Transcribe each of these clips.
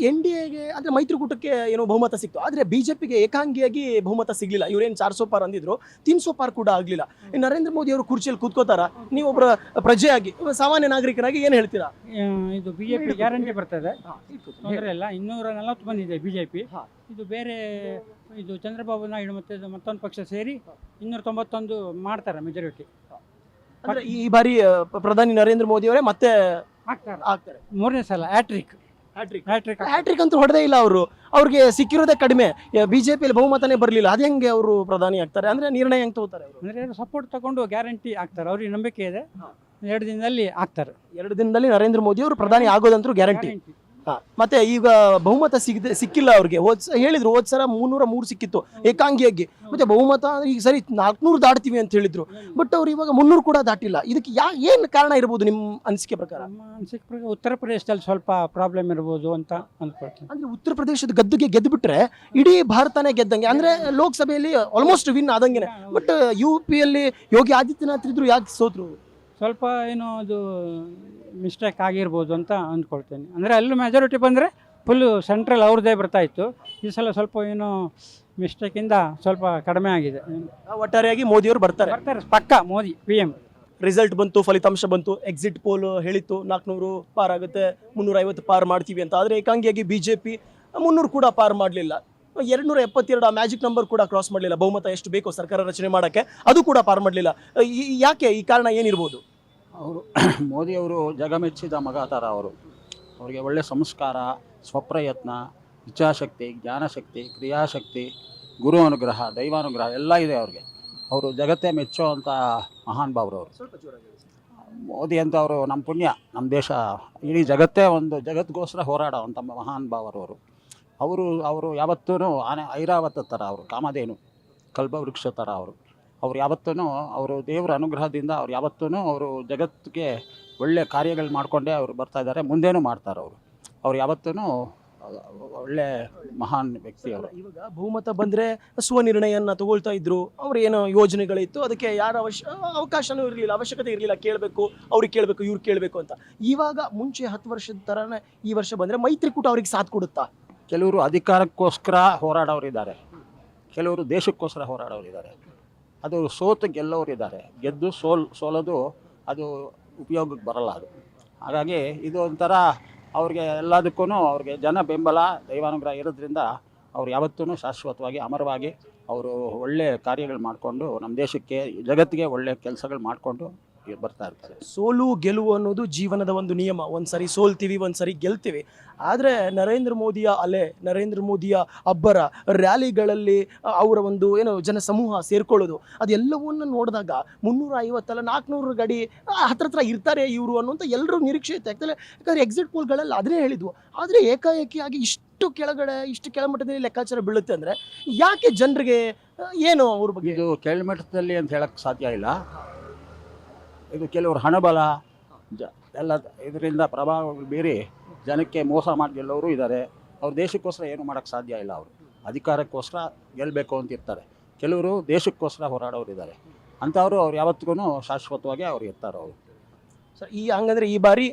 NDAಗೆ ಅಂದರೆ ಮೈತ್ರಿಕೂಟಕ್ಕೆ ಏನೋ ಬಹುಮತ ಸಿಕ್ತು, ಆದರೆ BJPಗೆ ಏಕಾಂಗಿಯಾಗಿ ಬಹುಮತ ಸಿಗಲಿಲ್ಲ. ಇವರೇನು 400 ಪಾರ್ ಅಂದಿದ್ರು, 300 ಪಾರ್ ಕೂಡ ಆಗಲಿಲ್ಲ. ನರೇಂದ್ರ ಮೋದಿ ಅವರು ಕುರ್ಚಿಯಲ್ಲಿ ಕೂತ್ಕೋತಾರ, ನೀವೊಬ್ಬರ ಪ್ರಜೆಯಾಗಿ ಸಾಮಾನ್ಯ ನಾಗರಿಕನಾಗಿ ಏನು ಹೇಳ್ತೀರಾ? ಇದು ಬಿಜೆಪಿ ಗ್ಯಾರಂಟಿ ಬರ್ತದೆ, ತೊಂದರೆ ಇಲ್ಲ. 240 ಬಂದಿದೆ ಬಿಜೆಪಿ. ಇದು ಬೇರೆ ಇದು ಚಂದ್ರಬಾಬು ನಾಯ್ಡು ಮತ್ತು ಮತ್ತೊಂದು ಪಕ್ಷ ಸೇರಿ 291 ಮಾಡ್ತಾರೆ ಮೆಜಾರಿಟಿ. ಅಂದರೆ ಈ ಬಾರಿ ಪ್ರಧಾನಿ ನರೇಂದ್ರ ಮೋದಿ ಅವರೇ ಮತ್ತೆ ಆಗ್ತಾರೆ. 3ನೇ ಸಲ ಹ್ಯಾಟ್ರಿಕ್ ಅಂತೂ ಹೊಡೆದೇ ಇಲ್ಲ ಅವರು. ಅವ್ರಿಗೆ ಸಿಕ್ಕಿರೋದೇ ಕಡಿಮೆ, ಬಿಜೆಪಿಯಲ್ಲಿ ಬಹುಮತನೇ ಬರಲಿಲ್ಲ. ಅದು ಹೆಂಗೆ ಅವರು ಪ್ರಧಾನಿ ಆಗ್ತಾರೆ? ಅಂದರೆ ನಿರ್ಣಯ ಹೆಂಗೆ ತಗೋತಾರೆ ಅವರು? ಅಂದರೆ ಸಪೋರ್ಟ್ ತಗೊಂಡು ಗ್ಯಾರಂಟಿ ಆಗ್ತಾರೆ, ಅವ್ರಿಗೆ ನಂಬಿಕೆ ಇದೆ. 2 ದಿನದಲ್ಲಿ ಆಗ್ತಾರೆ. 2 ದಿನದಲ್ಲಿ ನರೇಂದ್ರ ಮೋದಿ ಅವರು ಪ್ರಧಾನಿ ಆಗೋದಂತೂ ಗ್ಯಾರಂಟಿ. ಮತ್ತೆ ಈಗ ಬಹುಮತ ಸಿಕ್ಕಿಲ್ಲ ಅವ್ರಿಗೆ. ಹೇಳಿದ್ರು ಹೋದ್ ಸಲ 303 ಸಿಕ್ಕಿತ್ತು ಏಕಾಂಗಿಯಾಗಿ, ಮತ್ತೆ ಬಹುಮತ ಈಗ ಸರಿ 400 ದಾಟ್ತೀವಿ ಅಂತ ಹೇಳಿದ್ರು. ಬಟ್ ಅವ್ರು ಇವಾಗ 300 ಕೂಡ ದಾಟಿಲ್ಲ. ಇದಕ್ಕೆ ಏನು ಕಾರಣ ಇರ್ಬೋದು ನಿಮ್ಮ ಅನಿಸಿಕೆ ಪ್ರಕಾರ? ಅನಿಸಿಕೆ ಪ್ರಕಾರ ಉತ್ತರ ಪ್ರದೇಶದಲ್ಲಿ ಸ್ವಲ್ಪ ಪ್ರಾಬ್ಲಮ್ ಇರ್ಬೋದು ಅಂತ ಅಂದ್ಕೊಳ್ತೀನಿ. ಅಂದ್ರೆ ಉತ್ತರ ಪ್ರದೇಶದ ಗದ್ದುಗೆ ಗೆದ್ದುಬಿಟ್ರೆ ಇಡೀ ಭಾರತನೇ ಗೆದ್ದಂಗೆ, ಅಂದ್ರೆ ಲೋಕಸಭೆಯಲ್ಲಿ ಆಲ್ಮೋಸ್ಟ್ ವಿನ್ ಆದಂಗೆ. ಬಟ್ UPಯಲ್ಲಿ ಯೋಗಿ ಆದಿತ್ಯನಾಥ್ ಇದ್ರು, ಯಾಕೆ ಸೋತ್ರು? ಸ್ವಲ್ಪ ಏನೋ ಅದು ಮಿಸ್ಟೇಕ್ ಆಗಿರ್ಬೋದು ಅಂತ ಅಂದ್ಕೊಳ್ತೇನೆ. ಅಂದರೆ ಅಲ್ಲೂ ಮೆಜಾರಿಟಿ ಬಂದರೆ ಫುಲ್ಲು ಸೆಂಟ್ರಲ್ ಅವ್ರದ್ದೇ ಬರ್ತಾಯಿತ್ತು. ಈ ಸಲ ಸ್ವಲ್ಪ ಏನೋ ಮಿಸ್ಟೇಕಿಂದ ಸ್ವಲ್ಪ ಕಡಿಮೆ ಆಗಿದೆ. ಒಟ್ಟಾರೆಯಾಗಿ ಮೋದಿಯವರು ಬರ್ತಾರೆ ಪಕ್ಕ. ಮೋದಿ PM. ರಿಸಲ್ಟ್ ಬಂತು, ಫಲಿತಾಂಶ ಬಂತು, ಎಕ್ಸಿಟ್ ಪೋಲ್ ಹೇಳಿತ್ತು 400 ಪಾರ್ ಆಗುತ್ತೆ, 350 ಪಾರ್ ಮಾಡ್ತೀವಿ ಅಂತ. ಆದರೆ ಏಕಾಂಗಿಯಾಗಿ BJP 300 ಕೂಡ ಪಾರ್ ಮಾಡಲಿಲ್ಲ. 272 ಆ ಮ್ಯಾಜಿಕ್ ನಂಬರ್ ಕೂಡ ಕ್ರಾಸ್ ಮಾಡಲಿಲ್ಲ. ಬಹುಮತ ಎಷ್ಟು ಬೇಕೋ ಸರ್ಕಾರ ರಚನೆ ಮಾಡೋಕ್ಕೆ ಅದು ಕೂಡ ಪಾರ್ ಮಾಡಲಿಲ್ಲ. ಯಾಕೆ? ಈ ಕಾರಣ ಏನಿರ್ಬೋದು? ಅವರು ಮೋದಿಯವರು ಜಗಮೆಚ್ಚಿದ ಮಗ ಥರ ಅವರು. ಅವರಿಗೆ ಒಳ್ಳೆಯ ಸಂಸ್ಕಾರ, ಸ್ವಪ್ರಯತ್ನ, ಇಚ್ಛಾಶಕ್ತಿ, ಜ್ಞಾನಶಕ್ತಿ, ಕ್ರಿಯಾಶಕ್ತಿ, ಗುರು ಅನುಗ್ರಹ, ದೈವಾನುಗ್ರಹ ಎಲ್ಲ ಇದೆ ಅವ್ರಿಗೆ. ಅವರು ಜಗತ್ತೇ ಮೆಚ್ಚುವಂಥ ಮಹಾನ್ ಭಾವರು ಅವರು. ಮೋದಿ ಅಂತ ಅವರು ನಮ್ಮ ಪುಣ್ಯ, ನಮ್ಮ ದೇಶ, ಇಡೀ ಜಗತ್ತೇ ಒಂದು ಜಗತ್ತಿಗೋಸ್ಕರ ಹೋರಾಡೋವಂಥ ಮಹಾನ್ ಭಾವರು ಅವರು ಯಾವತ್ತೂ ಐರಾವತ ಥರ ಅವರು, ಕಾಮಧೇನು ಕಲ್ಪವೃಕ್ಷ ಥರ ಅವ್ರು ಯಾವತ್ತೂ ಅವರು ದೇವರ ಅನುಗ್ರಹದಿಂದ ಅವ್ರು ಯಾವತ್ತೂ ಅವರು ಜಗತ್ತಿಗೆ ಒಳ್ಳೆಯ ಕಾರ್ಯಗಳು ಮಾಡಿಕೊಂಡೇ ಅವರು ಬರ್ತಾಯಿದ್ದಾರೆ, ಮುಂದೇನೂ ಮಾಡ್ತಾರೆ ಅವ್ರು ಯಾವತ್ತೂ ಒಳ್ಳೆ ಮಹಾನ್ ವ್ಯಕ್ತಿ ಅವರು. ಇವಾಗ ಬಹುಮತ ಬಂದರೆ ಸ್ವನಿರ್ಣಯನ ತಗೊಳ್ತಾ ಇದ್ರು. ಅವ್ರು ಏನೋ ಯೋಜನೆಗಳಿತ್ತು, ಅದಕ್ಕೆ ಯಾರ ಅವಕಾಶನೂ ಇರಲಿಲ್ಲ, ಅವಶ್ಯಕತೆ ಇರಲಿಲ್ಲ. ಕೇಳಬೇಕು, ಅವ್ರಿಗೆ ಕೇಳಬೇಕು, ಇವ್ರು ಕೇಳಬೇಕು ಅಂತ. ಇವಾಗ ಮುಂಚೆ 10 ವರ್ಷದ ಥರನೇ ಈ ವರ್ಷ ಬಂದರೆ ಮೈತ್ರಿಕೂಟ ಅವ್ರಿಗೆ ಸಾಥ್ ಕೊಡುತ್ತಾ? ಕೆಲವರು ಅಧಿಕಾರಕ್ಕೋಸ್ಕರ ಹೋರಾಡೋರಿದ್ದಾರೆ, ಕೆಲವರು ದೇಶಕ್ಕೋಸ್ಕರ ಹೋರಾಡೋರಿದ್ದಾರೆ. ಅದು ಸೋತು ಗೆಲ್ಲೋರಿದ್ದಾರೆ, ಗೆದ್ದು ಸೋಲೋದು ಅದು ಉಪಯೋಗಕ್ಕೆ ಬರಲ್ಲ ಅದು. ಹಾಗಾಗಿ ಇದು ಒಂಥರ ಅವ್ರಿಗೆ ಎಲ್ಲದಕ್ಕೂ ಅವ್ರಿಗೆ ಜನ ಬೆಂಬಲ, ದೈವಾನುಗ್ರಹ ಇರೋದ್ರಿಂದ ಅವ್ರು ಯಾವತ್ತೂ ಶಾಶ್ವತವಾಗಿ ಅಮರವಾಗಿ ಅವರು ಒಳ್ಳೆಯ ಕಾರ್ಯಗಳು ಮಾಡಿಕೊಂಡು ನಮ್ಮ ದೇಶಕ್ಕೆ, ಜಗತ್ತಿಗೆ ಒಳ್ಳೆಯ ಕೆಲಸಗಳು ಮಾಡಿಕೊಂಡು ಬರ್ತಾ ಇರ್ತಾರೆ. ಸೋಲು ಗೆಲುವು ಅನ್ನೋದು ಜೀವನದ ಒಂದು ನಿಯಮ. ಒಂದ್ಸರಿ ಸೋಲ್ತೀವಿ, ಒಂದ್ಸರಿ ಗೆಲ್ತೀವಿ. ಆದರೆ ನರೇಂದ್ರ ಮೋದಿಯ ಅಲೆ, ನರೇಂದ್ರ ಮೋದಿಯ ಅಬ್ಬರ, ರ್ಯಾಲಿಗಳಲ್ಲಿ ಅವರ ಒಂದು ಏನೋ ಜನ ಸಮೂಹ ಸೇರ್ಕೊಳ್ಳೋದು, ಅದೆಲ್ಲವನ್ನು ನೋಡಿದಾಗ 350 400 ಗಡಿ ಹತ್ರ ಇರ್ತಾರೆ ಇವರು ಅನ್ನುವಂಥ ಎಲ್ಲರೂ ನಿರೀಕ್ಷೆ ಇತ್ತು. ಯಾಕಂದರೆ ಎಕ್ಸಿಟ್ ಪೋಲ್ಗಳಲ್ಲಿ ಅದನ್ನೇ ಹೇಳಿದ್ವು. ಆದರೆ ಏಕಾಏಕಿಯಾಗಿ ಇಷ್ಟು ಕೆಳಮಟ್ಟದಲ್ಲಿ ಲೆಕ್ಕಾಚಾರ ಬೀಳುತ್ತೆ ಅಂದರೆ ಯಾಕೆ? ಜನರಿಗೆ ಏನು ಅವ್ರ ಬಗ್ಗೆ? ಇದು ಕೆಳಮಟ್ಟದಲ್ಲಿ ಅಂತ ಹೇಳಕ್ಕೆ ಸಾಧ್ಯ ಇಲ್ಲ. ಇದು ಕೆಲವರು ಹಣಬಲ ಎಲ್ಲ ಇದರಿಂದ ಪ್ರಭಾವಗಳು ಬೀರಿ ಜನಕ್ಕೆ ಮೋಸ ಮಾಡಿ ಗೆಲ್ಲೋರು ಇದ್ದಾರೆ. ಅವ್ರು ದೇಶಕ್ಕೋಸ್ಕರ ಏನು ಮಾಡೋಕ್ಕೆ ಸಾಧ್ಯ ಇಲ್ಲ. ಅವರು ಅಧಿಕಾರಕ್ಕೋಸ್ಕರ ಗೆಲ್ಲಬೇಕು ಅಂತ ಇರ್ತಾರೆ. ಕೆಲವರು ದೇಶಕ್ಕೋಸ್ಕರ ಹೋರಾಡೋರು ಇದ್ದಾರೆ. ಅಂಥವ್ರು ಅವ್ರು ಯಾವತ್ತಿಗೂ ಶಾಶ್ವತವಾಗಿ ಅವ್ರು ಇರ್ತಾರೆ. ಅವರು ಹಂಗಂದರೆ ಈ ಬಾರಿ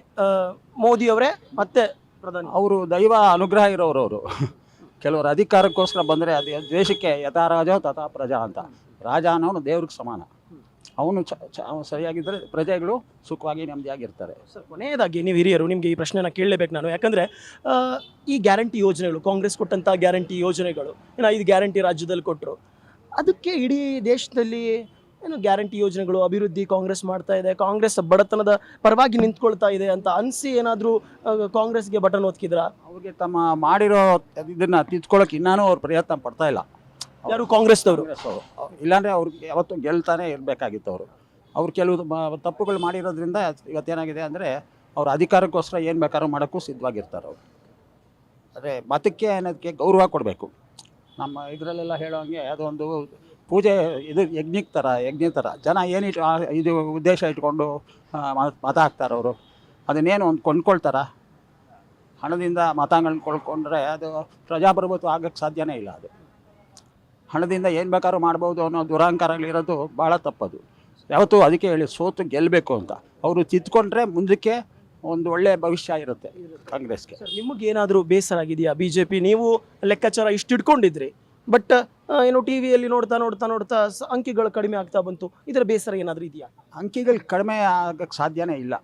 ಮೋದಿಯವರೇ ಮತ್ತೆ ಪ್ರಧಾನಿ. ಅವರು ದೈವ ಅನುಗ್ರಹ ಇರೋರು ಅವರು. ಕೆಲವರು ಅಧಿಕಾರಕ್ಕೋಸ್ಕರ ಬಂದರೆ ಅದು ದೇಶಕ್ಕೆ ಯಥಾ ರಾಜ ತಥಾ ಪ್ರಜಾ ಅಂತ. ರಾಜ ಅನ್ನೋನು ದೇವ್ರಿಗೆ ಸಮಾನ. ಅವನು ಸರಿಯಾಗಿದ್ದರೆ ಪ್ರಜೆಗಳು ಸುಖವಾಗಿ ನೆಮ್ಮದಿಯಾಗಿರ್ತಾರೆ. ಸರ್, ಕೊನೆಯದಾಗಿ ನೀವು ಹಿರಿಯರು, ನಿಮಗೆ ಈ ಪ್ರಶ್ನೆನ ಕೇಳಲೇಬೇಕು ನಾನು. ಯಾಕಂದರೆ ಈ ಗ್ಯಾರಂಟಿ ಯೋಜನೆಗಳು, ಕಾಂಗ್ರೆಸ್ ಕೊಟ್ಟಂಥ ಗ್ಯಾರಂಟಿ ಯೋಜನೆಗಳು, 5 ಗ್ಯಾರಂಟಿ ರಾಜ್ಯದಲ್ಲಿ ಕೊಟ್ಟರು. ಅದಕ್ಕೆ ಇಡೀ ದೇಶದಲ್ಲಿ ಏನು ಗ್ಯಾರಂಟಿ ಯೋಜನೆಗಳು, ಅಭಿವೃದ್ಧಿ ಕಾಂಗ್ರೆಸ್ ಮಾಡ್ತಾ ಇದೆ, ಕಾಂಗ್ರೆಸ್ ಬಡತನದ ಪರವಾಗಿ ನಿಂತ್ಕೊಳ್ತಾ ಇದೆ ಅಂತ ಅನಿಸಿ ಏನಾದರೂ ಕಾಂಗ್ರೆಸ್ಗೆ ಬಟನ್ ಒತ್ತಿದ್ರಾ? ಅವ್ರಿಗೆ ತಮ್ಮ ಮಾಡಿರೋ ಇದನ್ನು ತಿದ್ಕೊಳ್ಳೋಕೆ ಇನ್ನೂ ಅವ್ರು ಪ್ರಯತ್ನ ಪಡ್ತಾ ಇಲ್ಲ. ಯಾರು? ಕಾಂಗ್ರೆಸ್ದವರು. ಇಲ್ಲಾಂದರೆ ಅವ್ರಿಗೆ ಯಾವತ್ತೂ ಗೆಲ್ತಾನೆ ಇರಬೇಕಾಗಿತ್ತು. ಅವ್ರು ಕೆಲವು ತಪ್ಪುಗಳು ಮಾಡಿರೋದ್ರಿಂದ ಇವತ್ತೇನಾಗಿದೆ ಅಂದರೆ ಅವ್ರು ಅಧಿಕಾರಕ್ಕೋಸ್ಕರ ಏನು ಬೇಕಾದ್ರೂ ಮಾಡೋಕ್ಕೂ ಸಿದ್ಧವಾಗಿರ್ತಾರೆ. ಅವರು ಆದರೆ ಮತಕ್ಕೆ ಅನ್ನೋದಕ್ಕೆ ಗೌರವ ಕೊಡಬೇಕು. ನಮ್ಮ ಇದರಲ್ಲೆಲ್ಲ ಹೇಳೋಂಗೆ ಅದೊಂದು ಪೂಜೆ, ಇದು ಯಜ್ಞ ಥರ ಜನ ಏನಿಟ್ಟು ಇದು ಉದ್ದೇಶ ಇಟ್ಕೊಂಡು ಮತ ಹಾಕ್ತಾರೆ. ಅವರು ಅದನ್ನೇನು ಒಂದು ಕೊಂಡ್ಕೊಳ್ತಾರ? ಹಣದಿಂದ ಮತಗಳನ್ನ ಕೊಂಡ್ಕೊಂಡ್ರೆ ಅದು ಪ್ರಜಾಪ್ರಭುತ್ವ ಆಗೋಕ್ಕೆ ಸಾಧ್ಯನೇ ಇಲ್ಲ. ಅದು ಹಣದಿಂದ ಏನು ಬೇಕಾದ್ರೂ ಮಾಡ್ಬೋದು ಅನ್ನೋ ದುರಹಂಕಾರಗಳಿರೋದು ಭಾಳ ತಪ್ಪದು. ಯಾವತ್ತೂ ಅದಕ್ಕೆ ಹೇಳಿ ಸೋತು ಗೆಲ್ಲಬೇಕು ಅಂತ. ಅವರು ತಿದ್ಕೊಂಡ್ರೆ ಮುಂದಕ್ಕೆ ಒಂದು ಒಳ್ಳೆಯ ಭವಿಷ್ಯ ಇರುತ್ತೆ ಕಾಂಗ್ರೆಸ್ಗೆ. ಸರ್ ನಿಮಗೇನಾದರೂ ಬೇಸರ ಆಗಿದೆಯಾ? ಬಿಜೆಪಿ ನೀವು ಲೆಕ್ಕಾಚಾರ ಇಷ್ಟು ಇಟ್ಕೊಂಡಿದ್ರಿ, ಬಟ್ ಏನು ಟಿ ವಿಯಲ್ಲಿ ನೋಡ್ತಾ ನೋಡ್ತಾ ನೋಡ್ತಾ ಅಂಕಿಗಳು ಕಡಿಮೆ ಆಗ್ತಾ ಬಂತು, ಇದರ ಬೇಸರ ಏನಾದರೂ ಇದೆಯಾ? ಅಂಕಿಗಳು ಕಡಿಮೆ ಆಗಕ್ಕೆ ಸಾಧ್ಯನೇ ಇಲ್ಲ.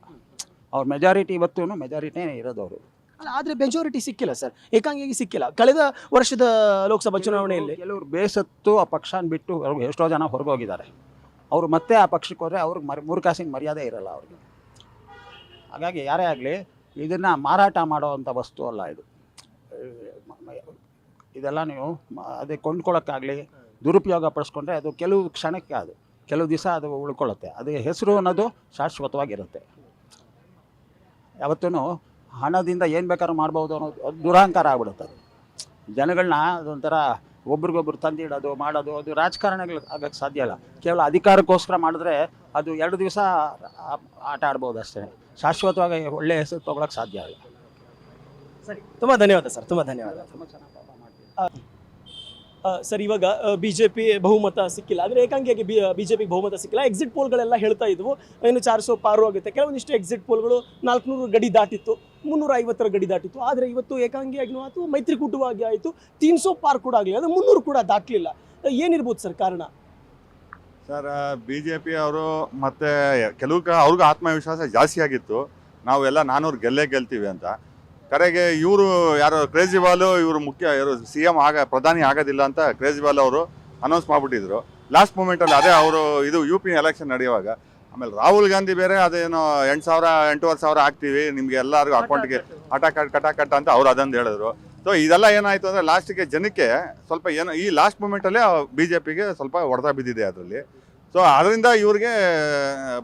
ಅವ್ರ ಮೆಜಾರಿಟಿ ಇವತ್ತೂ ಮೆಜಾರಿಟಿನೇ ಇರೋದು ಅವರು. ಅಲ್ಲ, ಆದರೆ ಮೆಜಾರಿಟಿ ಸಿಕ್ಕಿಲ್ಲ ಸರ್, ಏಕಾಂಗಿಯಾಗಿ ಸಿಕ್ಕಿಲ್ಲ. ಕಳೆದ ವರ್ಷದ ಲೋಕಸಭಾ ಚುನಾವಣೆಯಲ್ಲಿ ಕೆಲವರು ಬೇಸತ್ತು ಆ ಪಕ್ಷನ ಬಿಟ್ಟು ಅವ್ರಿಗೆ ಎಷ್ಟೋ ಜನ ಹೊರಗೋಗಿದ್ದಾರೆ. ಅವರು ಮತ್ತೆ ಆ ಪಕ್ಷಕ್ಕೆ ಹೋದರೆ ಅವ್ರಿಗೆ ಮೂರು ಕಾಸಿನ ಮರ್ಯಾದೆ ಇರಲ್ಲ ಅವ್ರಿಗೆ. ಹಾಗಾಗಿ ಯಾರೇ ಆಗಲಿ ಇದನ್ನು ಮಾರಾಟ ಮಾಡೋವಂಥ ವಸ್ತು ಅಲ್ಲ ಇದು. ಇದೆಲ್ಲ ನೀವು ಅದೇ ಕೊಂಡ್ಕೊಳ್ಳೋಕ್ಕಾಗಲಿ ದುರುಪಯೋಗ ಪಡಿಸ್ಕೊಂಡ್ರೆ ಅದು ಕೆಲವು ಕ್ಷಣಕ್ಕೆ, ಅದು ಕೆಲವು ದಿವಸ ಅದು ಉಳ್ಕೊಳ್ಳುತ್ತೆ. ಅದು ಹೆಸರು ಅನ್ನೋದು ಶಾಶ್ವತವಾಗಿರುತ್ತೆ. ಯಾವತ್ತೂ ಹಣದಿಂದ ಏನು ಬೇಕಾದ್ರೂ ಮಾಡ್ಬೋದು ಅನ್ನೋದು ಅದು ದುರಹಂಕಾರ ಆಗ್ಬಿಡುತ್ತೆ. ಅದು ಜನಗಳನ್ನ ಅದೊಂಥರ ಒಬ್ರಿಗೊಬ್ರು ತಂದಿಡೋದು ಮಾಡೋದು, ಅದು ರಾಜಕಾರಣಗಳು ಆಗೋಕ್ಕೆ ಸಾಧ್ಯ ಇಲ್ಲ. ಕೇವಲ ಅಧಿಕಾರಕ್ಕೋಸ್ಕರ ಮಾಡಿದ್ರೆ ಅದು 2 ದಿವಸ ಆಟ ಆಡ್ಬೋದು ಅಷ್ಟೇ. ಶಾಶ್ವತವಾಗಿ ಒಳ್ಳೆಯ ಹೆಸರು ತೊಗೊಳಕ್ಕೆ ಸಾಧ್ಯ ಇಲ್ಲ. ಸರಿ, ತುಂಬ ಧನ್ಯವಾದ ಸರ್, ತುಂಬ ಧನ್ಯವಾದ. ಸರ್, ಇವಾಗ ಬಿಜೆಪಿ ಬಹುಮತ ಸಿಕ್ಕಿಲ್ಲ, ಆದರೆ ಏಕಾಂಗಿಯಾಗಿ ಬಿಜೆಪಿ ಬಹುಮತ ಸಿಕ್ಕಿಲ್ಲ. ಎಕ್ಸಿಟ್ ಪೋಲ್ಗಳೆಲ್ಲ ಹೇಳ್ತಾ ಇದ್ವು ಇನ್ನು 400 ಪಾರು ಆಗುತ್ತೆ. ಕೆಲವೊಂದಿಷ್ಟು ಎಕ್ಸಿಟ್ ಪೋಲ್ಗಳು 400 ಗಡಿ ದಾಟಿತ್ತು, 350 ಗಡಿ ದಾಟಿತ್ತು. ಆದರೆ ಇವತ್ತು ಏಕಾಂಗಿಯಾಗಿನೂ ಆಯಿತು, ಮೈತ್ರಿಕೂಟವಾಗಿ ಆಯಿತು, 300 ಪಾರ್ ಕೂಡ ಆಗಲಿಲ್ಲ, ಅದು 300 ಕೂಡ ದಾಟಲಿಲ್ಲ. ಏನಿರ್ಬೋದು ಸರ್ ಕಾರಣ? ಸರ್, ಬಿ ಜೆ ಪಿ ಅವರು ಮತ್ತು ಕೆಲವು ಅವ್ರಿಗೂ ಆತ್ಮವಿಶ್ವಾಸ ಜಾಸ್ತಿ ಆಗಿತ್ತು, ನಾವೆಲ್ಲ 400 ಗೆಲ್ತೀವಿ ಅಂತ. ಕರೆಗೆ ಇವರು ಯಾರು ಕೇಜ್ರಿವಾಲ್ ಇವರು ಇವರು CM ಪ್ರಧಾನಿ ಆಗೋದಿಲ್ಲ ಅಂತ ಕೇಜ್ರಿವಾಲ್ ಅವರು ಅನೌನ್ಸ್ ಮಾಡಿಬಿಟ್ಟಿದ್ರು ಲಾಸ್ಟ್ ಮೂಮೆಂಟಲ್ಲಿ. ಅದೇ ಅವರು ಇದು UP ಎಲೆಕ್ಷನ್ ನಡೆಯುವಾಗ. ಆಮೇಲೆ ರಾಹುಲ್ ಗಾಂಧಿ ಬೇರೆ ಅದೇನೋ 8,000-8,500 ಹಾಕ್ತೀವಿ ನಿಮಗೆ ಎಲ್ಲರಿಗೂ ಅಕೌಂಟ್ಗೆ ಕಟಾಕಟ್ಟ ಅಂತ ಅವ್ರು ಅದೊಂದು ಹೇಳಿದ್ರು. ಸೊ ಇದೆಲ್ಲ ಏನಾಯಿತು ಅಂದರೆ ಲಾಸ್ಟಿಗೆ ಜನಕ್ಕೆ ಸ್ವಲ್ಪ ಏನೋ ಈ ಲಾಸ್ಟ್ ಮೂಮೆಂಟಲ್ಲೇ BJPಗೆ ಸ್ವಲ್ಪ ಹೊಡೆತ ಬಿದ್ದಿದೆ ಅದರಲ್ಲಿ. ಸೊ ಅದರಿಂದ ಇವ್ರಿಗೆ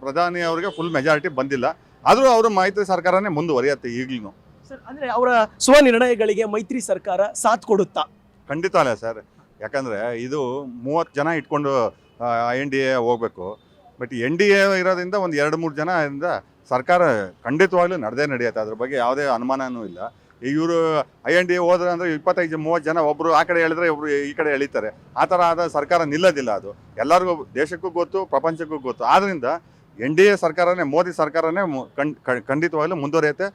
ಪ್ರಧಾನಿ ಅವ್ರಿಗೆ ಫುಲ್ ಮೆಜಾರಿಟಿ ಬಂದಿಲ್ಲ. ಆದರೂ ಅವರು ಮೈತ್ರಿ ಸರ್ಕಾರನೇ ಮುಂದುವರಿಯುತ್ತೆ ಈಗಲೂ. ಸರ್, ಅಂದರೆ ಅವರ ಸ್ವನಿರ್ಣಯಗಳಿಗೆ ಮೈತ್ರಿ ಸರ್ಕಾರ ಸಾಥ್ ಕೊಡುತ್ತಾ? ಖಂಡಿತ ಅಲ್ಲ ಸರ್, ಯಾಕಂದರೆ ಇದು 30 ಜನ ಇಟ್ಕೊಂಡು NDA ಹೋಗಬೇಕು. ಬಟ್ NDA ಇರೋದ್ರಿಂದ ಒಂದು 2-3 ಜನ ಇಂದ ಸರ್ಕಾರ ಖಂಡಿತವಾಗ್ಲೂ ನಡೆಯುತ್ತೆ. ಅದ್ರ ಬಗ್ಗೆ ಯಾವುದೇ ಅನುಮಾನನೂ ಇಲ್ಲ. ಇವರು NDA ಹೋದ್ರೆ ಅಂದರೆ 25-30 ಜನ ಒಬ್ಬರು ಆ ಕಡೆ ಹೇಳಿದ್ರೆ ಒಬ್ಬರು ಈ ಕಡೆ ಎಳಿತಾರೆ. ಆ ಥರ ಆದ ಸರ್ಕಾರ ನಿಲ್ಲೋದಿಲ್ಲ. ಅದು ಎಲ್ಲರಿಗೂ ದೇಶಕ್ಕೂ ಗೊತ್ತು, ಪ್ರಪಂಚಕ್ಕೂ ಗೊತ್ತು. ಆದ್ದರಿಂದ NDA ಸರ್ಕಾರನೇ, ಮೋದಿ ಸರ್ಕಾರನೇ ಖಂಡಿತವಾಗ್ಲೂ ಮುಂದುವರಿಯುತ್ತೆ.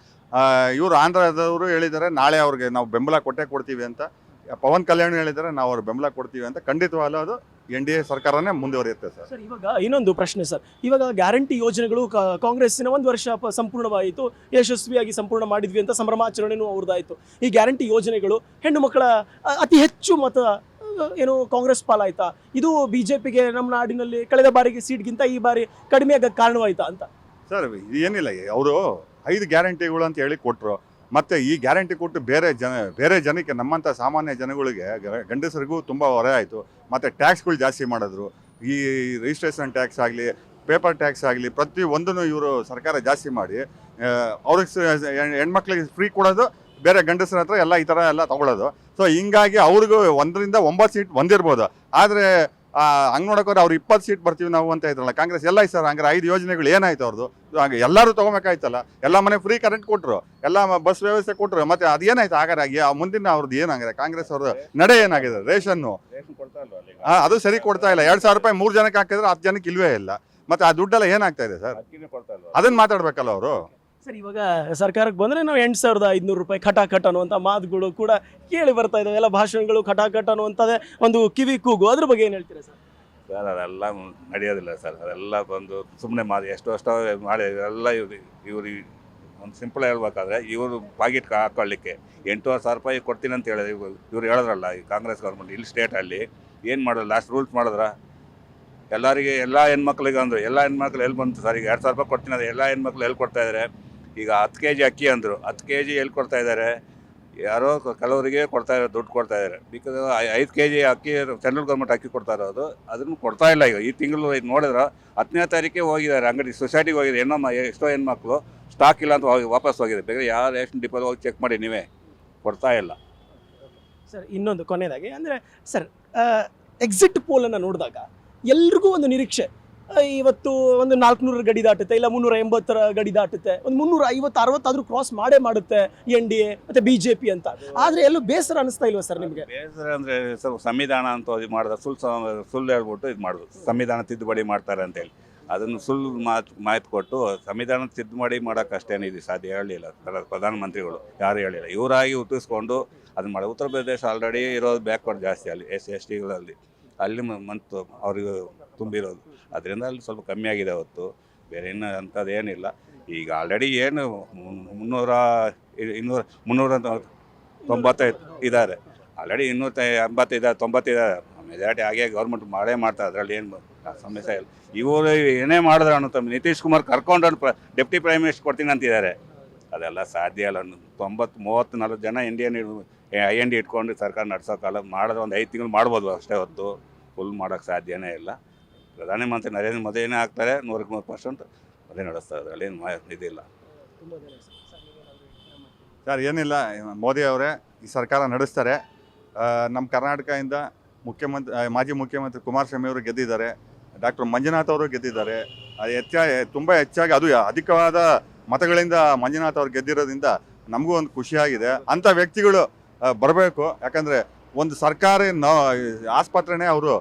ಇವರು ಆಂಧ್ರದವರು ಹೇಳಿದ್ದಾರೆ ನಾಳೆ ಅವ್ರಿಗೆ ನಾವು ಬೆಂಬಲ ಕೊಡ್ತೀವಿ ಅಂತ. ಪವನ್ ಕಲ್ಯಾಣ್ ಹೇಳಿದ್ದಾರೆ ನಾವು ಅವ್ರಿಗೆ ಬೆಂಬಲ ಕೊಡ್ತೀವಿ ಅಂತ. ಖಂಡಿತವಾಗ್ಲೂ ಅದು NDA ಸರ್ಕಾರನೇ ಮುಂದುವರಿಯುತ್ತೆ ಸರ್. ಸರ್, ಇವಾಗ ಇನ್ನೊಂದು ಪ್ರಶ್ನೆ ಸರ್, ಇವಾಗ ಗ್ಯಾರಂಟಿ ಯೋಜನೆಗಳು ಕಾಂಗ್ರೆಸ್ಸಿನ 1 ವರ್ಷ ಸಂಪೂರ್ಣವಾಯಿತು, ಯಶಸ್ವಿಯಾಗಿ ಸಂಪೂರ್ಣ ಮಾಡಿದ್ವಿ ಅಂತ ಸಂಭ್ರಮಾಚರಣೆನೂ ಅವ್ರದ್ದಾಯಿತು. ಈ ಗ್ಯಾರಂಟಿ ಯೋಜನೆಗಳು ಹೆಣ್ಣು ಮಕ್ಕಳ ಅತಿ ಹೆಚ್ಚು ಮತ ಏನು ಕಾಂಗ್ರೆಸ್ ಪಾಲಾಯ್ತಾ? ಇದು ಬಿಜೆಪಿಗೆ ನಮ್ಮ ನಾಡಿನಲ್ಲಿ ಕಳೆದ ಬಾರಿಗೆ ಸೀಟ್ಗಿಂತ ಈ ಬಾರಿ ಕಡಿಮೆ ಆಗಕ್ಕೆ ಕಾರಣವಾಯ್ತಾ ಅಂತ? ಸರ್, ಏನಿಲ್ಲ, ಅವರು 5 ಗ್ಯಾರಂಟಿಗಳು ಅಂತ ಹೇಳಿ ಕೊಟ್ಟರು. ಮತ್ತು ಈ ಗ್ಯಾರಂಟಿ ಕೊಟ್ಟು ಬೇರೆ ಜನಕ್ಕೆ, ನಮ್ಮಂಥ ಸಾಮಾನ್ಯ ಜನಗಳಿಗೆ, ಗಂಡಸರಿಗೂ ತುಂಬ ಹೊರೆ ಆಯಿತು. ಮತ್ತು ಟ್ಯಾಕ್ಸ್ಗಳು ಜಾಸ್ತಿ ಮಾಡಿದ್ರು. ಈ ರಿಜಿಸ್ಟ್ರೇಷನ್ ಟ್ಯಾಕ್ಸ್ ಆಗಲಿ, ಪೇಪರ್ ಟ್ಯಾಕ್ಸ್ ಆಗಲಿ, ಪ್ರತಿಯೊಂದನ್ನು ಇವರು ಸರ್ಕಾರ ಜಾಸ್ತಿ ಮಾಡಿ ಅವ್ರಿಗೆ ಹೆಣ್ಮಕ್ಳಿಗೆ ಫ್ರೀ ಕೊಡೋದು, ಬೇರೆ ಗಂಡಸರ ಹತ್ರ ಎಲ್ಲ ಈ ಥರ ಎಲ್ಲ ತೊಗೊಳೋದು. ಸೊ ಹಿಂಗಾಗಿ ಅವ್ರಿಗೂ 1ರಿಂದ 9 ಸೀಟ್ ಬಂದಿರ್ಬೋದು. ಆದರೆ ಹಂಗೆ ನೋಡೋಕೋದ್ರೆ ಅವ್ರು 20 ಸೀಟ್ ಬರ್ತೀವಿ ನಾವು ಅಂತ ಇದ್ರಲ್ಲ ಕಾಂಗ್ರೆಸ್. ಎಲ್ಲ ಸರ್ ಹಂಗಾರೆ 5 ಯೋಜನೆಗಳು ಏನಾಯ್ತು ಅವ್ರದ್ದು? ಹಾಗೆ ಎಲ್ಲರೂ ತೊಗೊಬೇಕಾಯ್ತಲ್ಲ. ಎಲ್ಲ ಮನೆ ಫ್ರೀ ಕರೆಂಟ್ ಕೊಟ್ಟರು, ಎಲ್ಲ ಬಸ್ ವ್ಯವಸ್ಥೆ ಕೊಟ್ಟರು. ಮತ್ತು ಅದೇನಾಯ್ತು ಹಾಗಾದ್ರೆ? ಮುಂದಿನ ಅವ್ರದ್ದು ಏನಾಗಿದೆ? ಕಾಂಗ್ರೆಸ್ ಅವ್ರದ್ದು ನಡೆ ಏನಾಗಿದೆ? ರೇಷನ್ನು ಅದು ಸರಿ ಕೊಡ್ತಾ ಇಲ್ಲ. 2,000 ರೂಪಾಯಿ 3 ಜನಕ್ಕೆ ಹಾಕಿದ್ರೆ 10 ಜನಕ್ಕೆ ಇಲ್ವೇ ಇಲ್ಲ. ಮತ್ತು ಆ ದುಡ್ಡೆಲ್ಲ ಏನಾಗ್ತಾ ಇದೆ ಸರ್? ಅದನ್ನು ಮಾತಾಡ್ಬೇಕಲ್ಲ ಅವರು. ಸರ್, ಇವಾಗ ಸರ್ಕಾರಕ್ಕೆ ಬಂದರೆ ನಾವು 8,500 ರೂಪಾಯಿ ಖಟಾಖಟ್ ಅನ್ನುವಂಥ ಮಾತುಗಳು ಕೂಡ ಕೇಳಿ ಬರ್ತಾ ಇದ್ದಾವೆ. ಎಲ್ಲ ಭಾಷಣಗಳು ಖಟಾಖಟ್ ಅನ್ನುವಂಥದ್ದೇ ಒಂದು ಕಿವಿ ಕೂಗು. ಅದ್ರ ಬಗ್ಗೆ ಏನು ಹೇಳ್ತೀರಾ ಸರ್? ಸರ್, ಅದೆಲ್ಲ ನಡೆಯೋದಿಲ್ಲ ಸರ್. ಅದೆಲ್ಲ ಬಂದು ಸುಮ್ಮನೆ ಮಾಡಿ ಎಷ್ಟೋ ಮಾಡಿ ಎಲ್ಲ ಇವ್ರು ಒಂದು ಸಿಂಪಲ್ ಹೇಳ್ಬೇಕಾದ್ರೆ ಇವರು ಪಾಕೆಟ್ ಹಾಕೊಳ್ಳಿಕ್ಕೆ 8,000 ರೂಪಾಯಿ ಕೊಡ್ತೀನಿ ಅಂತ ಹೇಳಿದ್ರೆ ಇವ್ರು ಹೇಳಿದ್ರಲ್ಲ ಈ ಕಾಂಗ್ರೆಸ್ ಗೌರ್ಮೆಂಟ್ ಇಲ್ಲಿ ಸ್ಟೇಟಲ್ಲಿ ಏನು ಮಾಡೋದು? ಲಾಸ್ಟ್ ರೂಲ್ಸ್ ಮಾಡಿದ್ರ ಎಲ್ಲರಿಗೆ, ಎಲ್ಲ ಹೆಣ್ಮಕ್ಳಿಗೆ ಅಂದರು. ಎಲ್ಲ ಹೆಣ್ಮಕ್ಳು ಎಲ್ಲಿ ಬಂತು ಸರ್? ಈಗ 2,000 ರೂಪಾಯಿ ಕೊಡ್ತೀನಿ ಅಂದರೆ ಎಲ್ಲ ಹೆಣ್ಮಕ್ಳು ಎಲ್ಲಿ ಕೊಡ್ತಾ ಇದ್ದಾರೆ? ಈಗ 10 kg ಅಕ್ಕಿ ಅಂದರು, 10 kg ಎಲ್ಲಿ ಕೊಡ್ತಾ ಇದ್ದಾರೆ? ಯಾರೋ ಕೆಲವರಿಗೆ ದುಡ್ಡು ಕೊಡ್ತಾ ಇದ್ದಾರೆ. ಬಿಕಾಸ್ 5 kg ಅಕ್ಕಿ ಸೆಂಟ್ರಲ್ ಗೌರ್ಮೆಂಟ್ ಅಕ್ಕಿ ಕೊಡ್ತಾ ಇರೋದು, ಅದನ್ನು ಕೊಡ್ತಾ ಇಲ್ಲ. ಈಗ ಈ ತಿಂಗಳು ಇದು ನೋಡಿದ್ರೆ 10ನೇ ತಾರೀಕೆ ಹೋಗಿದ್ದಾರೆ ಅಂಗಡಿ, ಸೊಸೈಟಿಗೆ ಹೋಗಿದೆ. ಎಷ್ಟೋ ಹೆಣ್ಮಕ್ಳು ಸ್ಟಾಕ್ ಇಲ್ಲ ಅಂತ ವಾಪಸ್ ಹೋಗಿದೆ. ಬೇಕಾದ್ರೆ ಯಾವ ರೇಷನ್ ಡಿಪೋ ಹೋಗಿ ಚೆಕ್ ಮಾಡಿ, ನೀವೇ ಕೊಡ್ತಾ ಇಲ್ಲ. ಸರ್, ಇನ್ನೊಂದು ಕೊನೆಯದಾಗಿ ಅಂದರೆ ಸರ್, ಎಕ್ಸಿಟ್ ಪೋಲನ್ನು ನೋಡಿದಾಗ ಎಲ್ರಿಗೂ ಒಂದು ನಿರೀಕ್ಷೆ, ಇವತ್ತು ಒಂದು 400 ಗಡಿ ದಾಟುತ್ತೆ, ಇಲ್ಲ 380 ಗಡಿ ದಾಟುತ್ತೆ, ಒಂದು 350-60 ಆದರೂ ಕ್ರಾಸ್ ಮಾಡುತ್ತೆ NDA ಮತ್ತು BJP ಅಂತ. ಆದರೆ ಎಲ್ಲೂ ಬೇಸರ ಅನಿಸ್ತಾ ಇಲ್ವಾ ಸರ್ ನಿಮಗೆ? ಬೇಸರ ಅಂದರೆ ಸರ್, ಸಂವಿಧಾನ ಅಂತ ಇದು ಮಾಡಿದ ಸುಳ್ಳು ಹೇಳ್ಬಿಟ್ಟು ಇದು ಮಾಡೋದು, ಸಂವಿಧಾನ ತಿದ್ದುಪಡಿ ಮಾಡ್ತಾರೆ ಅಂತೇಳಿ. ಅದನ್ನು ಸುಳ್ಳು ಮಾತು ಕೊಟ್ಟು ಸಂವಿಧಾನ ಸಿದ್ಧ ಮಾಡಿ ಮಾಡೋಕ್ಕಷ್ಟೇನಿದೆ ಸಾಧ್ಯ ಹೇಳಲಿಲ್ಲ ಪ್ರಧಾನಮಂತ್ರಿಗಳು ಯಾರು ಹೇಳಿಲ್ಲ. ಇವರಾಗಿ ಹುಟ್ಟಿಸ್ಕೊಂಡು ಅದನ್ನ ಮಾಡಿ. ಉತ್ತರ ಪ್ರದೇಶ ಆಲ್ರೆಡಿ ಇರೋದು ಬ್ಯಾಕ್ವರ್ಡ್ ಜಾಸ್ತಿ, ಅಲ್ಲಿ SC STಗಳಲ್ಲಿ ಅಲ್ಲಿ ಮಂತು ಅವ್ರಿಗೆ ತುಂಬಿರೋದು, ಅದರಿಂದ ಅಲ್ಲಿ ಸ್ವಲ್ಪ ಕಮ್ಮಿ ಆಗಿದೆ ಹೊತ್ತು ಬೇರೆ ಇನ್ನು ಅಂಥದ್ದು ಏನಿಲ್ಲ. ಈಗ ಆಲ್ರೆಡಿ ಏನು 395 ಇದ್ದಾರೆ, ಆಲ್ರೆಡಿ 285 90 ಇದ್ದಾರೆ. ಮೆಜಾರಿಟಿ ಹಾಗೆ ಗೌರ್ಮೆಂಟ್ ಮಾಡೇ ಮಾಡ್ತಾರೆ, ಅದರಲ್ಲಿ ಏನು ಸಮಸ್ಯೆ ಇಲ್ಲ. ಇವರು ಏನೇ ಮಾಡಿದ್ರು ಅನ್ನೋ ನಿತೀಶ್ ಕುಮಾರ್ ಕರ್ಕೊಂಡು ಡೆಪ್ಟಿ ಪ್ರೈಮ್ ಮಿನಿಸ್ಟರ್ ಕೊಡ್ತೀನಿ ಅಂತಿದ್ದಾರೆ. ಅದೆಲ್ಲ ಸಾಧ್ಯ ಇಲ್ಲ. 30-40 ಜನ IND ಇಟ್ಕೊಂಡು ಸರ್ಕಾರ ನಡ್ಸೋಕ್ಕಲ್ಲ. ಮಾಡಿದ್ರೆ ಒಂದು 5 ತಿಂಗಳು ಮಾಡ್ಬೋದು ಅಷ್ಟೇ ಹೊತ್ತು, ಫುಲ್ ಮಾಡೋಕ್ಕೆ ಸಾಧ್ಯನೇ ಇಲ್ಲ. ಪ್ರಧಾನಮಂತ್ರಿ ನರೇಂದ್ರ ಮೋದಿನೇ ಆಗ್ತಾರೆ 100% ಅದೇ ನಡೆಸ್ತಾರೆ, ಅದರಲ್ಲಿ ಏನು ಇದಿಲ್ಲ ಸರ್. ಏನಿಲ್ಲ, ಮೋದಿ ಅವರೇ ಈ ಸರ್ಕಾರ ನಡೆಸ್ತಾರೆ. ನಮ್ಮ ಕರ್ನಾಟಕದಿಂದ ಮಾಜಿ ಮುಖ್ಯಮಂತ್ರಿ ಕುಮಾರಸ್ವಾಮಿ ಅವರು ಗೆದ್ದಿದ್ದಾರೆ, ಡಾಕ್ಟರ್ ಮಂಜುನಾಥ್ ಅವರು ಗೆದ್ದಿದ್ದಾರೆ. ತುಂಬ ಹೆಚ್ಚಾಗಿ ಅದು ಅಧಿಕವಾದ ಮತಗಳಿಂದ ಮಂಜುನಾಥ್ ಅವರು ಗೆದ್ದಿರೋದ್ರಿಂದ ನಮಗೂ ಒಂದು ಖುಷಿಯಾಗಿದೆ. ಅಂಥ ವ್ಯಕ್ತಿಗಳು ಬರಬೇಕು. ಯಾಕಂದರೆ ಒಂದು ಸರ್ಕಾರಿ ಆಸ್ಪತ್ರೆನೇ ಅವರು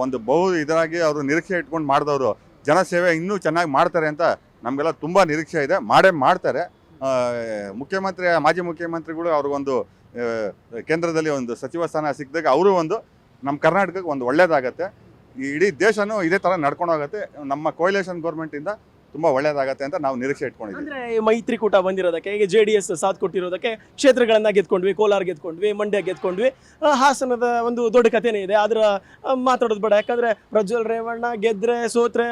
ಒಂದು ಇದರಾಗಿ ಅವರು ನಿರೀಕ್ಷೆ ಇಟ್ಕೊಂಡು ಮಾಡಿದವರು ಜನಸೇವೆ ಇನ್ನೂ ಚೆನ್ನಾಗಿ ಮಾಡ್ತಾರೆ ಅಂತ ನಮಗೆಲ್ಲ ತುಂಬ ನಿರೀಕ್ಷೆ ಇದೆ. ಮಾಡ್ತಾರೆ. ಮಾಜಿ ಮುಖ್ಯಮಂತ್ರಿಗಳು ಅವ್ರಿಗೊಂದು ಕೇಂದ್ರದಲ್ಲಿ ಒಂದು ಸಚಿವ ಸ್ಥಾನ ಸಿಕ್ಕಿದಾಗ ಅವರು ಒಂದು ನಮ್ಮ ಕರ್ನಾಟಕಕ್ಕೆ ಒಂದು ಒಳ್ಳೇದಾಗತ್ತೆ. ಈ ಇಡೀ ದೇಶನೂ ಇದೇ ಥರ ನಡ್ಕೊಂಡು ಹೋಗುತ್ತೆ. ನಮ್ಮ ಕೋಯಲೇಷನ್ ಗೌರ್ಮೆಂಟಿಂದ ತುಂಬ ಒಳ್ಳೇದಾಗತ್ತೆ ಅಂತ ನಾವು ನಿರೀಕ್ಷೆ ಇಟ್ಕೊಂಡಿದ್ದೀವಿ. ಅಂದರೆ ಮೈತ್ರಿಕೂಟ ಬಂದಿರೋದಕ್ಕೆ, ಈಗ JDS ಸಾಥ್ ಕೊಟ್ಟಿರೋದಕ್ಕೆ ಶ್ರೇತ್ರಗಳನ್ನು ಗೆದ್ಕೊಂಡ್ವಿ, ಕೋಲಾರ ಗೆದ್ಕೊಂಡ್ವಿ, ಮಂಡ್ಯ ಗೆದ್ಕೊಂಡ್ವಿ. ಹಾಸನದ ಒಂದು ದೊಡ್ಡ ಕಥೆನೇ ಇದೆ, ಅದರ ಮಾತಾಡೋದು ಬೇಡ. ಯಾಕಂದರೆ ಪ್ರಜ್ವಲ್ ರೇವಣ್ಣ ಗೆದ್ದರೆ ಸೋತ್ರೆ,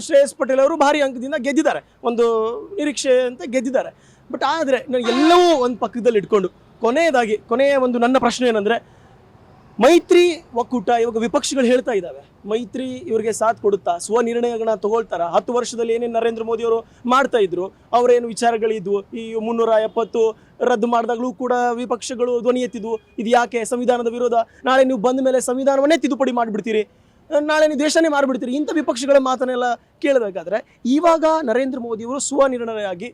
ಶ್ರೇಯಸ್ ಪಟೇಲ್ ಅವರು ಭಾರಿ ಅಂಕದಿಂದ ಗೆದ್ದಿದ್ದಾರೆ, ಒಂದು ನಿರೀಕ್ಷೆ ಅಂತ ಗೆದ್ದಿದ್ದಾರೆ. ಬಟ್ ಆದರೆ ಎಲ್ಲವೂ ಒಂದು ಪಕ್ಕದಲ್ಲಿ ಇಟ್ಕೊಂಡು ಕೊನೆಯ ಒಂದು ನನ್ನ ಪ್ರಶ್ನೆ ಏನಂದರೆ, ಮೈತ್ರಿ ಒಕ್ಕೂಟ ಇವಾಗ ವಿಪಕ್ಷಗಳು ಹೇಳ್ತಾ ಇದ್ದಾವೆ, ಮೈತ್ರಿ ಇವರಿಗೆ ಸಾಥ್ ಕೊಡುತ್ತಾ, ಸ್ವನಿರ್ಣಯಗಳನ್ನ ತಗೊಳ್ತಾರ? 10 ವರ್ಷದಲ್ಲಿ ಏನೇನು ನರೇಂದ್ರ ಮೋದಿ ಅವರು ಮಾಡ್ತಾ ಇದ್ರು, ಅವರೇನು ವಿಚಾರಗಳಿದ್ವು, ಈ 370 ರದ್ದು ಮಾಡಿದಾಗಲೂ ಕೂಡ ವಿಪಕ್ಷಗಳು ಧ್ವನಿ ಎತ್ತಿದ್ವು, ಇದು ಯಾಕೆ ಸಂವಿಧಾನದ ವಿರೋಧ, ನಾಳೆ ನೀವು ಬಂದ ಮೇಲೆ ಸಂವಿಧಾನವನ್ನೇ ತಿದ್ದುಪಡಿ ಮಾಡಿಬಿಡ್ತೀರಿ, ನಾಳೆ ನೀವು ದೇಶನೇ ಮಾರಿಬಿಡ್ತೀರಿ, ಇಂಥ ವಿಪಕ್ಷಗಳ ಮಾತನ್ನೆಲ್ಲ ಕೇಳಬೇಕಾದ್ರೆ ಇವಾಗ ನರೇಂದ್ರ ಮೋದಿಯವರು ಸ್ವನಿರ್ಣಯಾಗಿ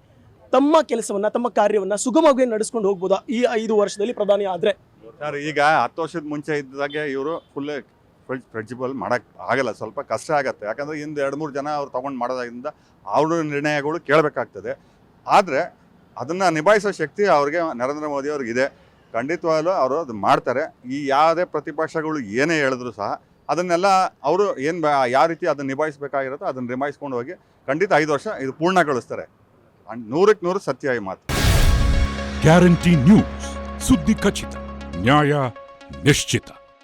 ತಮ್ಮ ಕೆಲಸವನ್ನು, ತಮ್ಮ ಕಾರ್ಯವನ್ನು ಸುಗಮವಾಗಿ ನಡೆಸ್ಕೊಂಡು ಹೋಗ್ಬೋದಾ ಈ 5 ವರ್ಷದಲ್ಲಿ ಪ್ರಧಾನಿ ಆದರೆ? ಸರ್, ಈಗ 10 ವರ್ಷದ ಮುಂಚೆ ಇದ್ದಾಗೆ ಇವರು ಫುಲ್ ಫ್ಲೆಕ್ಸಿಬಲ್ ಮಾಡೋಕ್ಕೆ ಆಗಲ್ಲ, ಸ್ವಲ್ಪ ಕಷ್ಟ ಆಗುತ್ತೆ. ಯಾಕಂದರೆ ಇಂದು 2-3 ಜನ ಅವ್ರು ತೊಗೊಂಡು ಮಾಡೋದ್ರಿಂದ ಅವ್ರ ನಿರ್ಣಯಗಳು ಕೇಳಬೇಕಾಗ್ತದೆ. ಆದರೆ ಅದನ್ನು ನಿಭಾಯಿಸೋ ಶಕ್ತಿ ಅವ್ರಿಗೆ ನರೇಂದ್ರ ಮೋದಿ ಅವ್ರಿಗಿದೆ. ಖಂಡಿತವಾಗ್ಲೂ ಅವರು ಅದು ಮಾಡ್ತಾರೆ. ಈ ಯಾವುದೇ ಪ್ರತಿಪಕ್ಷಗಳು ಏನೇ ಹೇಳಿದ್ರು ಸಹ ಅದನ್ನೆಲ್ಲ ಅವರು ಯಾವ ರೀತಿ ಅದನ್ನು ನಿಭಾಯಿಸಬೇಕಾಗಿರುತ್ತೋ ಅದನ್ನು ನಿಭಾಯಿಸ್ಕೊಂಡು ಹೋಗಿ ಖಂಡಿತ 5 ವರ್ಷ ಇದು ಪೂರ್ಣಗೊಳಿಸ್ತಾರೆ. 100ಕ್ಕೆ 100 ಸತ್ಯ ಈ ಮಾತು. ಗ್ಯಾರಂಟಿ ನ್ಯೂಸ್, ಸುದ್ದಿ ಖಚಿತ, ನ್ಯಾಯ ನಿಶ್ಚಿತ.